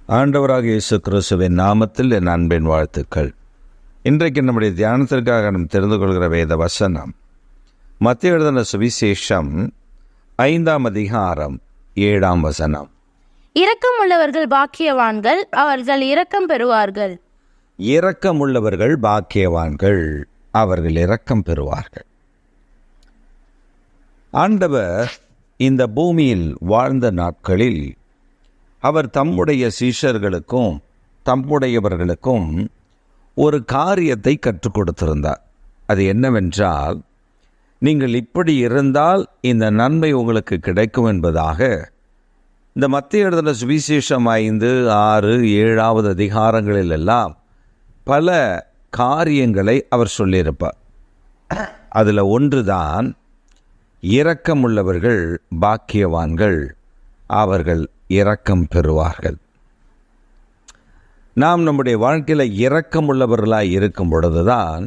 ஆண்டவராக இயேசு கிறிஸ்துவின் நாமத்தில் என் அன்பின் வாழ்த்துக்கள். இன்றைக்கு நம்முடைய தியானத்திற்காக நாம் தெரிந்து கொள்கிற வேத வசனம் மத்தேயு எழுதின சுவிசேஷம் 5ஆம் அதிகாரம் 7ஆம் வசனம். இரக்கம் உள்ளவர்கள் பாக்கியவான்கள், அவர்கள் இரக்கம் பெறுவார்கள். இரக்கமுள்ளவர்கள் பாக்கியவான்கள், அவர்கள் இரக்கம் பெறுவார்கள். ஆண்டவர் இந்த பூமியில் வாழ்ந்த நாட்களில் அவர் தம்முடைய சீஷர்களுக்கும் தம்முடையவர்களுக்கும் ஒரு காரியத்தை கற்றுக் கொடுத்திருந்தார். அது என்னவென்றால், நீங்கள் இப்படி இருந்தால் இந்த நன்மை உங்களுக்கு கிடைக்கும் என்பதாக இந்த மத்தேயு எழுதின சுவிசேஷம் 5, 6, 7ஆவது அதிகாரங்களில் எல்லாம் பல காரியங்களை அவர் சொல்லியிருப்பார். அதில் ஒன்றுதான் இரக்கமுள்ளவர்கள் பாக்கியவான்கள், அவர்கள் இரக்கம் பெறுவார்கள். நாம் நம்முடைய வாழ்க்கையில் இரக்கமுள்ளவர்களாய் இருக்கும் பொழுதுதான்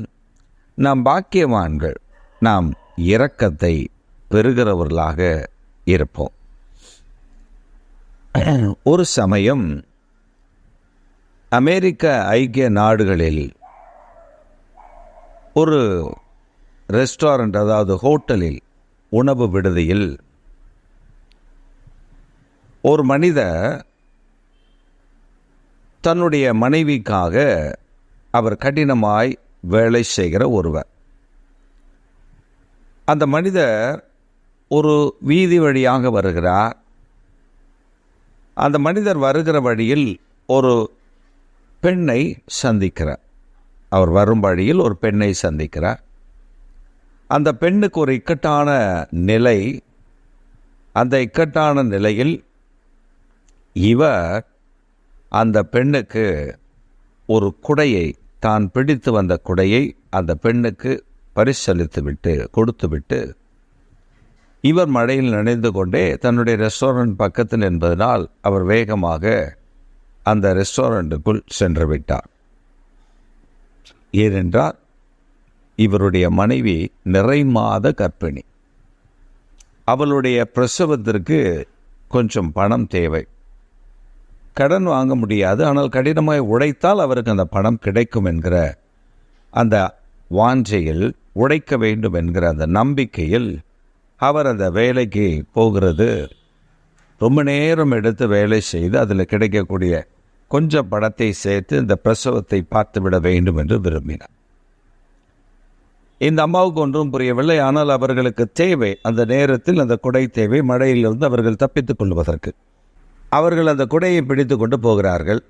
நாம் பாக்கியவான்கள், நாம் இரக்கத்தை பெறுகிறவர்களாக இருப்போம். ஒரு சமயம் அமெரிக்க ஐக்கிய நாடுகளில் ஒரு ரெஸ்டாரண்ட், அதாவது ஹோட்டலில், உணவு விடுதியில் ஒரு மனிதர் தன்னுடைய மனைவிக்காக அவர் கடினமாய் வேலை செய்கிற ஒருவர். அந்த மனிதர் ஒரு வீதி வழியாக வருகிறார். அந்த மனிதர் வருகிற வழியில் ஒரு பெண்ணை சந்திக்கிறார். அவர் வரும் வழியில் ஒரு பெண்ணை சந்திக்கிறார். அந்த பெண்ணுக்கு ஒரு இக்கட்டான நிலை. அந்த இக்கட்டான நிலையில் இவர் அந்த பெண்ணுக்கு ஒரு குடையை, தான் பிடித்து வந்த குடையை அந்த பெண்ணுக்கு பரிசளித்துவிட்டு கொடுத்துவிட்டு இவர் மழையில் நனைந்து கொண்டே தன்னுடைய ரெஸ்டாரண்ட் பக்கத்தில் என்பதனால் அவர் வேகமாக அந்த ரெஸ்டாரண்ட்டுக்குள் சென்று விட்டார். ஏனென்றால் இவருடைய மனைவி நிறைமாத கர்ப்பிணி. அவளுடைய பிரசவத்திற்கு கொஞ்சம் பணம் தேவை. கடன் வாங்க முடியாது, ஆனால் கடினமாய் உழைத்தால் அவருக்கு அந்த பணம் கிடைக்கும் என்கிற அந்த வாஞ்சையில், உழைக்க வேண்டும் என்கிற அந்த நம்பிக்கையில் அவர் அந்த வேலைக்கு போகிறது. ரொம்ப நேரம் எடுத்து வேலை செய்து அதில் கிடைக்கக்கூடிய கொஞ்சம் பணத்தை சேர்த்து இந்த பிரசவத்தை பார்த்துவிட வேண்டும் என்று விரும்பினார். இந்த அம்மாவுக்கு ஒன்றும் புரியவில்லை. ஆனால் அவர்களுக்கு தேவை, அந்த நேரத்தில் அந்த குடை தேவை, மழையிலிருந்து அவர்கள் தப்பித்துக் கொள்வதற்கு. அவர்கள் அந்த குடையை பிடித்து கொண்டு போகிறார்கள்.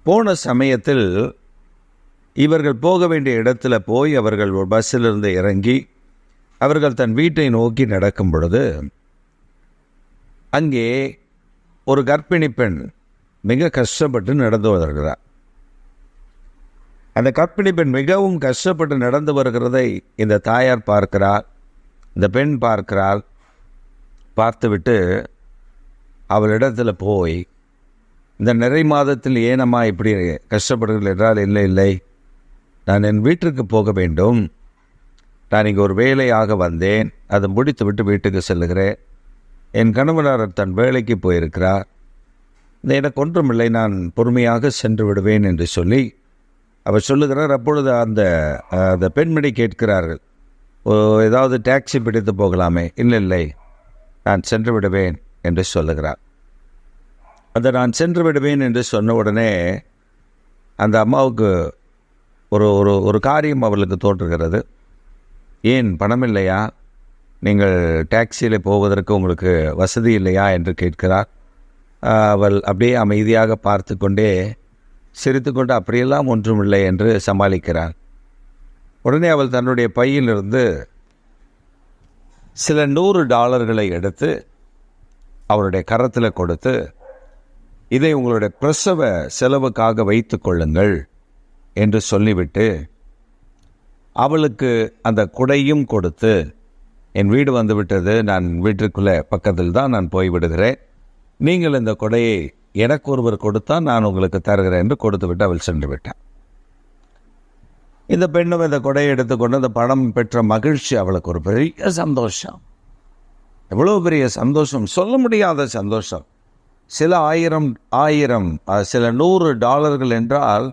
போன சமயத்தில் இவர்கள் போக வேண்டிய இடத்துல போய் அவர்கள் ஒரு பஸ்ஸிலிருந்து இறங்கி அவர்கள் தன் வீட்டை நோக்கி நடக்கும் பொழுது அங்கே ஒரு கர்ப்பிணி பெண் மிக கஷ்டப்பட்டு நடந்து வருகிறார். அந்த கர்ப்பிணி பெண் மிகவும் கஷ்டப்பட்டு நடந்து வருகிறதை இந்த தாயார் பார்க்கிறார், இந்த பெண் பார்க்கிறாள். பார்த்துவிட்டு அவளிடத்தில் போய், இந்த நிறை மாதத்தில் ஏனம்மா இப்படி கஷ்டப்படுகிறீர்கள் என்றால், இல்லை, நான் என் வீட்டிற்கு போக வேண்டும். நான் இங்கே ஒரு வேலையாக வந்தேன், அதை முடித்து விட்டு வீட்டுக்கு செல்லுகிறேன். என் கணவனார் தன் வேலைக்கு போயிருக்கிறார். எனக்கு ஒன்றுமில்லை, நான் பொறுமையாக சென்று விடுவேன் என்று சொல்லி அவர் சொல்லுகிறார். அப்பொழுது அந்த பெண்மணி கேட்கிறார்கள், ஏதாவது டாக்ஸி பிடித்து போகலாமே? இல்லை, நான் சென்று விடுவேன் என்று சொல்லுகிறார். அந்த நான் சென்று விடுவேன் என்று சொன்ன உடனே அந்த அம்மாவுக்கு ஒரு காரியம் அவளுக்கு தோன்றுகிறது. ஏன், பணம் இல்லையா? நீங்கள் டாக்ஸியில் போவதற்கு உங்களுக்கு வசதி இல்லையா என்று கேட்கிறார். அவள் அப்படியே அமைதியாக பார்த்து கொண்டே சிரித்து கொண்டு அப்படியெல்லாம் ஒன்றுமில்லை என்று சமாளிக்கிறார். உடனே அவள் தன்னுடைய பையிலிருந்து சில $100 எடுத்து அவருடைய கரத்தில் கொடுத்து, இதை உங்களுடைய பிரசவ செலவுக்காக வைத்து கொள்ளுங்கள் என்று சொல்லிவிட்டு அவளுக்கு அந்த குடையும் கொடுத்து, என் வீடு வந்து விட்டது, நான் வீட்டிற்குள்ளே பக்கத்தில் தான் நான் போய்விடுகிறேன், நீங்கள் இந்த குடையை எனக்கு ஒருவர் கொடுத்தால் நான் உங்களுக்கு தருகிறேன் என்று கொடுத்து விட்டு அவள் சென்று விட்டான். இந்த பெண்ணும் இந்த கொடையை எடுத்துக்கொண்டு அந்த பணம் பெற்ற மகிழ்ச்சி அவளுக்கு ஒரு பெரிய சந்தோஷம். எவ்வளோ பெரிய சந்தோஷம், சொல்ல முடியாத சந்தோஷம். சில ஆயிரம் சில $100 என்றால்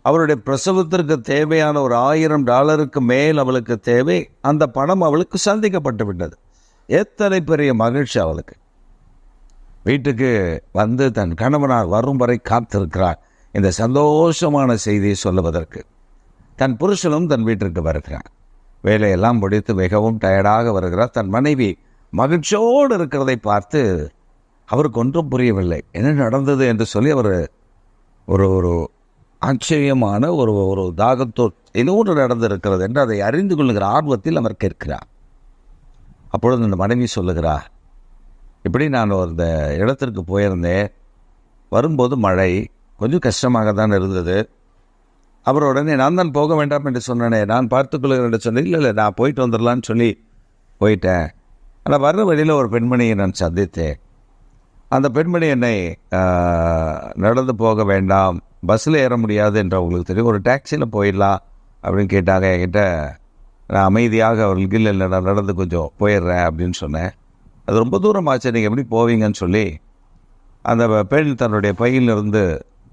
அவருடைய பிரசவத்திற்கு தேவையான ஒரு $1000 மேல் அவளுக்கு தேவை. அந்த பணம் அவளுக்கு சந்திக்கப்பட்டு விட்டது. எத்தனை பெரிய மகிழ்ச்சி அவளுக்கு. வீட்டுக்கு வந்து தன் கணவனார் வரும் வரை காத்திருக்கிறார் இந்த சந்தோஷமான செய்தியை சொல்லுவதற்கு. தன் புருஷனும் தன் வீட்டிற்கு வருகிறார். வேலையெல்லாம் முடித்து மிகவும் டயர்டாக வருகிறார். தன் மனைவி மகிழ்ச்சியோடு இருக்கிறதை பார்த்து அவருக்கு ஒன்றும் புரியவில்லை. என்ன நடந்தது என்று சொல்லி அவர் ஒரு ஆச்சரியமான ஒரு தாகத்தோடு இன்னொன்று நடந்திருக்கிறது என்று அதை அறிந்து கொள்ளுகிற ஆர்வத்தில் அவர் கேட்கிறார். அப்பொழுது அந்த மனைவி சொல்லுகிறார், இப்படி நான் இந்த இடத்திற்கு போயிருந்தேன், வரும்போது மழை கொஞ்சம் கஷ்டமாக தான் இருந்தது. அவர் உடனே நான் தான் போக வேண்டாம் என்று சொன்னேனே, நான் பார்த்துக்கொள்கிறேன் என்று சொன்னேன். இல்லை நான் போயிட்டு வந்துடலான்னு சொல்லி போயிட்டேன். ஆனால் வர்ற வழியில் ஒரு பெண்மணியை நான் சந்தித்தேன். அந்த பெண்மணி என்னை நடந்து போக வேண்டாம், பஸ்ஸில் ஏற முடியாது என்று அவங்களுக்கு தெரியும், ஒரு டாக்ஸியில் போயிடலாம் அப்படின்னு கேட்டாங்க. என்கிட்ட நான் அமைதியாக அவர்களுக்கு இல்லை நான் நடந்து கொஞ்சம் போயிடுறேன் அப்படின்னு சொன்னேன். அது ரொம்ப தூரம் ஆச்சு, நீங்கள் எப்படி போவீங்கன்னு சொல்லி அந்த பெண் தன்னுடைய பையிலிருந்து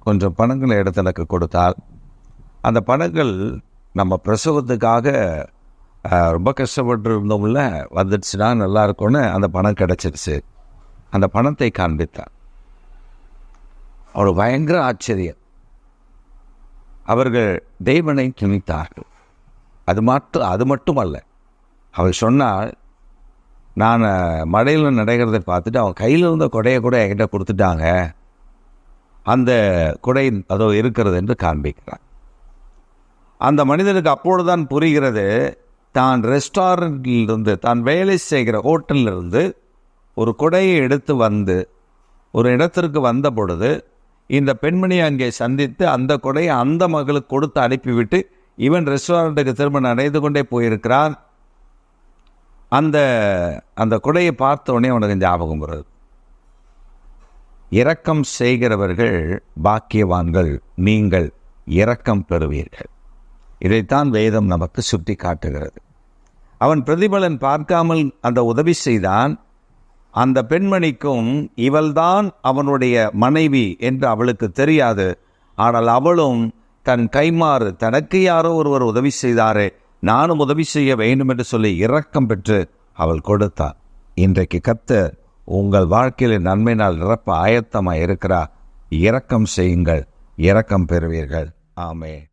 கொஞ்சம் பணங்களை எடுத்து எனக்கு கொடுத்தால், அந்த பணங்கள் நம்ம பிரசவத்துக்காக ரொம்ப கஷ்டப்பட்டு இருந்தோம்ல, வந்துடுச்சுன்னா நல்லா இருக்கும்னு அந்த பணம் கிடச்சிருச்சு. அந்த பணத்தை காண்பித்தார். அவருக்கு பயங்கர ஆச்சரியம். அவர்கள் தேவனை துணித்தார்கள். அது மட்டுமல்ல, அவர் சொன்னால், நான் மழையில் நடைகிறதை பார்த்துட்டு அவன் கையில் இருந்த கொடையை கூட என்கிட்ட கொடுத்துட்டாங்க, அந்த கொடை அதோ இருக்கிறது என்று காண்பிக்கிறார். அந்த மனிதனுக்கு அப்பொழுதுதான் புரிகிறது, தான் ரெஸ்டாரண்ட்டிலிருந்து, தான் வேலை செய்கிற ஹோட்டலிலிருந்து ஒரு கொடையை எடுத்து வந்து ஒரு இடத்திற்கு வந்த பொழுது இந்த பெண்மணியை அங்கே சந்தித்து அந்த கொடையை அந்த மகளுக்கு கொடுத்து அனுப்பிவிட்டு இவன் ரெஸ்டாரண்ட்டுக்கு திரும்ப நடந்து கொண்டே போயிருக்கிறான். அந்த கொடையை பார்த்தோடனே அவனுக்கு ஞாபகம் வருது, இரக்கம் செய்கிறவர்கள் பாக்கியவான்கள், நீங்கள் இரக்கம் பெறுவீர்கள். இதைத்தான் வேதம் நமக்கு சுட்டி காட்டுகிறது. அவன் பிரதிபலன் பார்க்காமல் அந்த உதவி செய்தான். அந்த பெண்மணிக்கும் இவள்தான் அவனுடைய மனைவி என்று அவளுக்கு தெரியாது. ஆனால் அவளும் தன் கைமாறு, தனக்கு யாரோ ஒருவர் உதவி செய்தாரே, நானும் உதவி செய்ய வேண்டும் என்று சொல்லி இரக்கம் பெற்று அவள் கொடுத்தாள். இன்றைக்கு கர்த்தர் உங்கள் வாழ்க்கையில் நன்மையினால் நிரப்ப ஆயத்தமாக இருக்கிறார். இரக்கம் செய்யுங்கள், இரக்கம் பெறுவீர்கள். ஆமென்.